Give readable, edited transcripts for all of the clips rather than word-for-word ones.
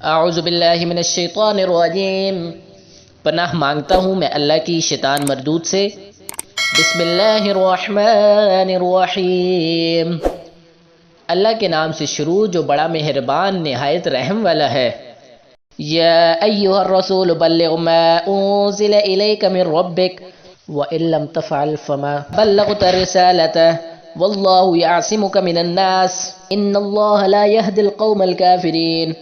اعوذ باللہ من الشیطان الرجیم، پناہ مانگتا ہوں میں اللہ کی شیطان مردود سے۔ بسم اللہ الرحمن الرحیم، اللہ کے نام سے شروع جو بڑا مہربان نہایت رحم والا ہے۔ یا ایھا الرسول بلغ ما انزل الیک من ربک وان لم تفعل فما بلغت رسالته واللہ یعصمک من الناس ان اللہ لا یہدی القوم الکافرین۔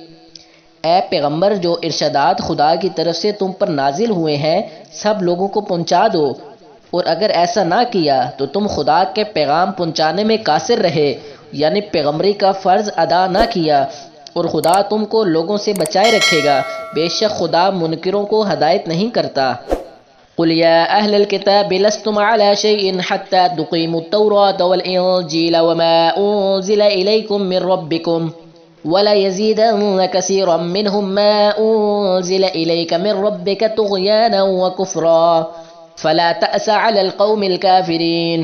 اے پیغمبر، جو ارشادات خدا کی طرف سے تم پر نازل ہوئے ہیں سب لوگوں کو پہنچا دو، اور اگر ایسا نہ کیا تو تم خدا کے پیغام پہنچانے میں قاصر رہے، یعنی پیغمبری کا فرض ادا نہ کیا، اور خدا تم کو لوگوں سے بچائے رکھے گا، بے شک خدا منکروں کو ہدایت نہیں کرتا۔ قل یا اہل الکتاب لستم علی شیء حتی تقیموا التوراۃ والانجیل وما انزل الیکم من ربکم وَلَيَزِيدَنَّ كَثِيرًا مِّنْهُم مَّا أُنزِلَ إِلَيْكَ مِن رَّبِّكَ طُغْيَانًا وَكُفْرًا فَلَا تَأْسَ عَلَى الْقَوْمِ الْكَافِرِينَ۔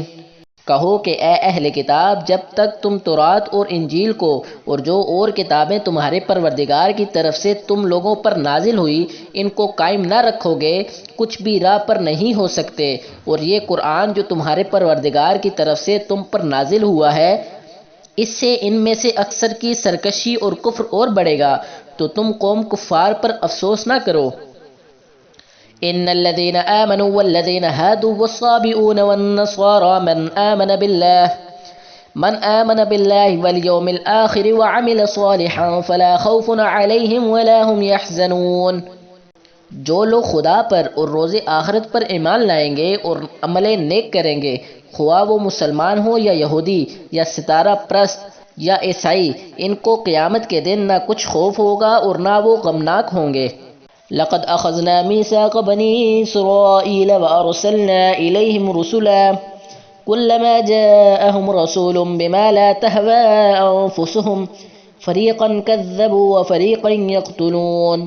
کہو کہ اے اہل کتاب، جب تک تم تورات اور انجیل کو اور جو اور کتابیں تمہارے پروردگار کی طرف سے تم لوگوں پر نازل ہوئی ان کو قائم نہ رکھو گے، کچھ بھی راہ پر نہیں ہو سکتے، اور یہ قرآن جو تمہارے پروردگار کی طرف سے تم پر نازل ہوا ہے اس سے ان میں سے اکثر کی سرکشی اور کفر اور بڑھے گا، تو تم قوم کفار پر افسوس نہ کرو۔ ان الذين آمنوا والذين هادوا والصابئون والنصارى من آمن بالله واليوم الآخر وعمل صالحا فلا خوف عليهم ولا هم يحزنون۔ جو لوگ خدا پر اور روز آخرت پر ایمان لائیں گے اور عمل نیک کریں گے، خواہ وہ مسلمان ہو یا یہودی یا ستارہ پرست یا عیسائی، ان کو قیامت کے دن نہ کچھ خوف ہوگا اور نہ وہ غمناک ہوں گے۔ لقد اخذنا ميثاق بني اسرائيل وارسلنا اليهم رسلا كلما جاءهم رسول بما لا تهوى انفسهم فريقا كذبوا وفريقا يقتلون۔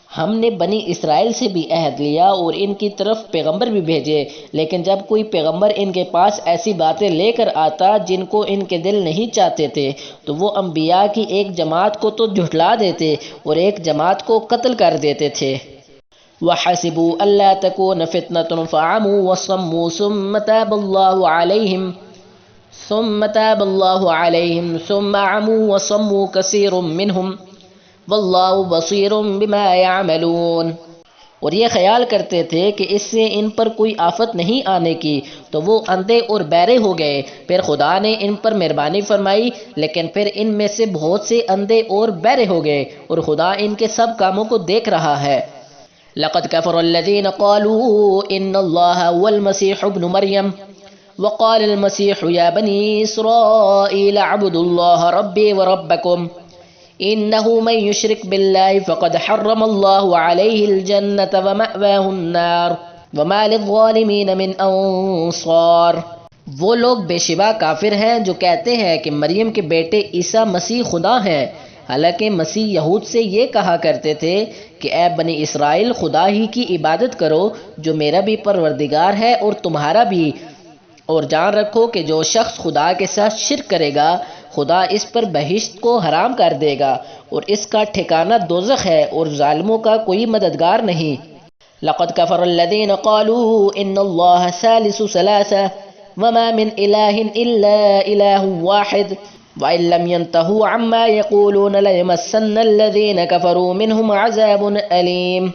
ہم نے بنی اسرائیل سے بھی عہد لیا اور ان کی طرف پیغمبر بھی بھیجے، لیکن جب کوئی پیغمبر ان کے پاس ایسی باتیں لے کر آتا جن کو ان کے دل نہیں چاہتے تھے تو وہ انبیاء کی ایک جماعت کو تو جھٹلا دیتے اور ایک جماعت کو قتل کر دیتے تھے۔ وَحَسِبُوا أَلَّا تَكُونَ فِتْنَةٌ فَعَمُوا وَصَمُّوا ثُمَّ تَابَ اللَّهُ عَلَيْهِمْ ثُمَّ عَمُوا وَصَمُّوا كَثِيرٌ مِّنْهُمْ واللہ بصیر بما یعملون۔ اور یہ خیال کرتے تھے کہ اس سے ان پر کوئی آفت نہیں آنے کی، تو وہ اندھے اور بہرے ہو گئے، پھر خدا نے ان پر مہربانی فرمائی، لیکن پھر ان میں سے بہت سے اندھے اور بہرے ہو گئے، اور خدا ان کے سب کاموں کو دیکھ رہا ہے۔ لقد كفر الذين قالوا ان اللہ هو المسیح ابن مریم وقال المسیح یا بنی اسرائیل اعبدوا اللہ ربی وربکم انه من يشرك بالله فقد حرم الله عليه الجنة ومأواه النار وما للظالمين من انصار۔ وہ لوگ بے شبہ کافر ہیں جو کہتے ہیں کہ مریم کے بیٹے عیسیٰ مسیح خدا ہیں، حالانکہ مسیح یہود سے یہ کہا کرتے تھے کہ اے بنی اسرائیل، خدا ہی کی عبادت کرو جو میرا بھی پروردگار ہے اور تمہارا بھی، اور جان رکھو کہ جو شخص خدا کے ساتھ شرک کرے گا خدا اس پر بہشت کو حرام کر دے گا، اور اس کا ٹھکانہ دوزخ ہے، اور ظالموں کا کوئی مددگار نہیں۔ لقد كفر الذين قالوا ان اللہ ثالث ثلاثة وما من الہ الا الہ واحد وان لم ينتهوا عما يقولون ليمسن الذين كفروا منهم عذاب الیم۔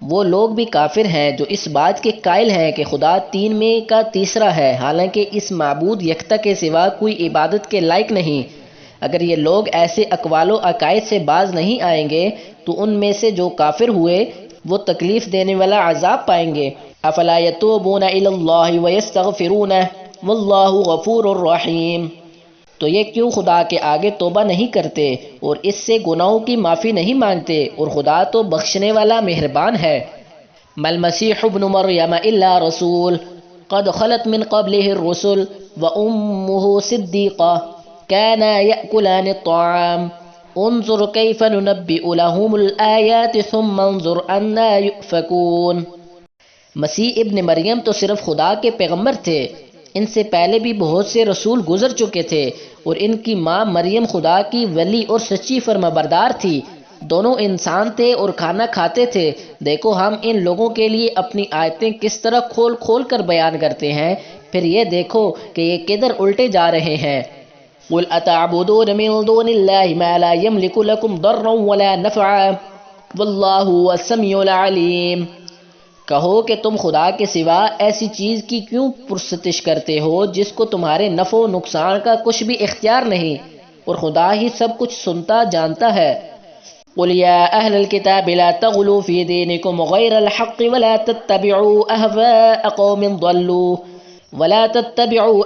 وہ لوگ بھی کافر ہیں جو اس بات کے قائل ہیں کہ خدا تین میں کا تیسرا ہے، حالانکہ اس معبود یکتا کے سوا کوئی عبادت کے لائق نہیں۔ اگر یہ لوگ ایسے اقوال و عقائد سے باز نہیں آئیں گے تو ان میں سے جو کافر ہوئے وہ تکلیف دینے والا عذاب پائیں گے۔ افلا یتوبون الی اللہ ویستغفرونہ واللہ غفور الرحیم۔ تو یہ کیوں خدا کے آگے توبہ نہیں کرتے اور اس سے گناہوں کی معافی نہیں مانگتے، اور خدا تو بخشنے والا مہربان ہے۔ ما المسیح ابن مریم الا رسول قد خلت من قبله الرسل وامه صدیقہ كانا يأكلان الطعام انظر كيف ننبئ لهم الآيات ثم انظر أنا يؤفكون۔ مسیح ابن مریم تو صرف خدا کے پیغمبر تھے، ان سے پہلے بھی بہت سے رسول گزر چکے تھے، اور ان کی ماں مریم خدا کی ولی اور سچی فرمانبردار تھی۔ دونوں انسان تھے اور کھانا کھاتے تھے۔ دیکھو ہم ان لوگوں کے لیے اپنی آیتیں کس طرح کھول کھول کر بیان کرتے ہیں، پھر یہ دیکھو کہ یہ کدھر الٹے جا رہے ہیں۔ قُلْ أَتَعْبُدُونَ مِن دُونِ اللَّهِ مَا لَا يَمْلِكُ لَكُمْ ضَرًّا وَلَا نَفْعًا وَاللَّهُ هُوَ السَّمِيعُ الْعَلِيمُ۔ کہو کہ تم خدا کے سوا ایسی چیز کی کیوں پرستش کرتے ہو جس کو تمہارے نفع و نقصان کا کچھ بھی اختیار نہیں، اور خدا ہی سب کچھ سنتا جانتا ہے۔ قُلْ يَا أَهْلَ الْكِتَابِ لَا تَغْلُوا فِي دِينِكُمْ غَيْرَ الْحَقِّ وَلَا تَتَّبِعُوا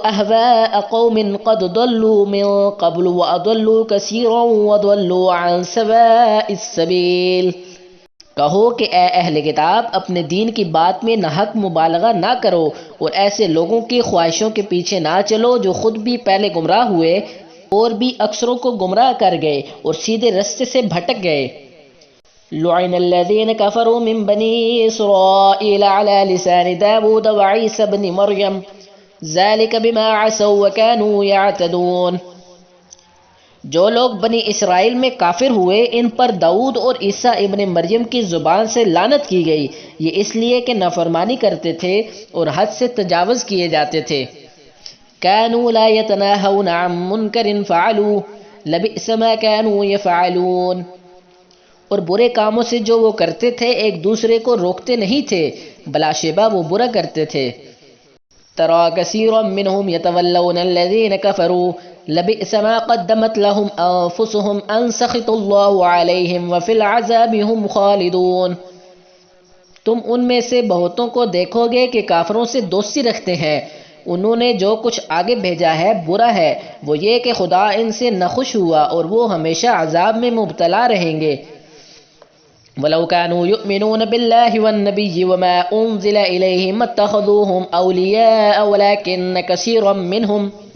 أَهْوَاءَ قَوْمٍ قَدْ ضَلُّوا مِن قَبْلُ وَأَضَلُّوا كَثِيرًا وَضَلُّوا عَن سَوَاءِ السَّبِيلِ۔ کہو کہ اے اہل کتاب اپنے دین کی بات میں ناحق مبالغہ نہ کرو اور ایسے لوگوں کی خواہشوں کے پیچھے نہ چلو جو خود بھی پہلے گمراہ ہوئے اور بھی اکثروں کو گمراہ کر گئے اور سیدھے رستے سے بھٹک گئے۔ لعن الذين كفروا من بني إسرائيل على لسان داود وعيسى بن مريم ذلك بما عصوا وكانوا يعتدون۔ جو لوگ بنی اسرائیل میں کافر ہوئے ان پر داؤد اور عیسیٰ ابن مریم کی زبان سے لعنت کی گئی، یہ اس لیے کہ نافرمانی کرتے تھے اور حد سے تجاوز کیے جاتے تھے۔ كانوا لا يتناهون عن منكر فعلوه لبئس ما كانوا يفعلون۔ اور برے کاموں سے جو وہ کرتے تھے ایک دوسرے کو روکتے نہیں تھے، بلا شبہ وہ برا کرتے تھے۔ ترى كثيرا منهم يتولون الذين كفروا لبئس ما قدمت لهم أنفسهم أن سخط الله عليهم وفي العذاب هم خالدون۔ تم ان میں سے بہتوں کو دیکھو گے کہ کافروں سے دوستی رکھتے ہیں، انہوں نے جو کچھ آگے بھیجا ہے برا ہے، وہ یہ کہ خدا ان سے ناخوش ہوا اور وہ ہمیشہ عذاب میں مبتلا رہیں گے۔ وَلَوْ كَانُوا يُؤْمِنُونَ بِاللَّهِ وَالنَّبِيِّ وَمَا أُنزِلَ إِلَيْهِمْ مَا اتَّخَذُوهُمْ أَوْلِيَاءَ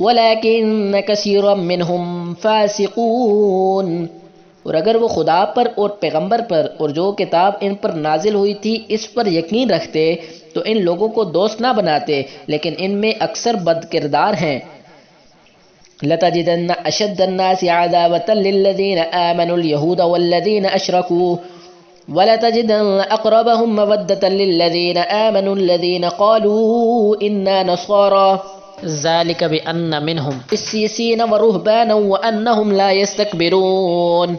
وَلَكِنَّ كَثِيرًا مِّنْهُمْ فَاسِقُونَ۔ اور اگر وہ خدا پر اور پیغمبر پر اور جو کتاب ان پر نازل ہوئی تھی اس پر یقین رکھتے تو ان لوگوں کو دوست نہ بناتے، لیکن ان میں اکثر بد کردار ہیں۔ لَتَجِدَنَّ أَشَدَّ النَّاسِ عَدَاوَةً لِّلَّذِينَ آمَنُوا الْيَهُودَ وَالَّذِينَ أَشْرَكُوا وَلَتَجِدَنَّ أَقْرَبَهُم مَّوَدَّةً لِّلَّذِينَ آمَنُوا الَّذِينَ قَالُوا إِنَّا نَصَارَىٰ ذَلِكَ بِأَنَّ مِنْهُمْ قِسِّيسِينَ وَرُهْبَانًا وَأَنَّهُمْ لَا يَسْتَكْبِرُونَ۔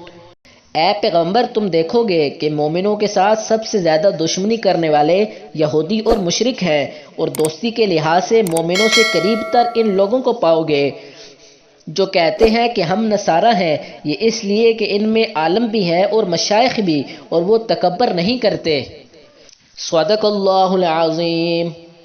اے پیغمبر تم دیکھو گے کہ مومنوں کے ساتھ سب سے زیادہ دشمنی کرنے والے یہودی اور مشرک ہیں، اور دوستی کے لحاظ سے مومنوں سے قریب تر ان لوگوں کو پاؤ گے جو کہتے ہیں کہ ہم نصارہ ہیں، یہ اس لیے کہ ان میں عالم بھی ہیں اور مشائخ بھی، اور وہ تکبر نہیں کرتے۔ صدق اللہ العظیم۔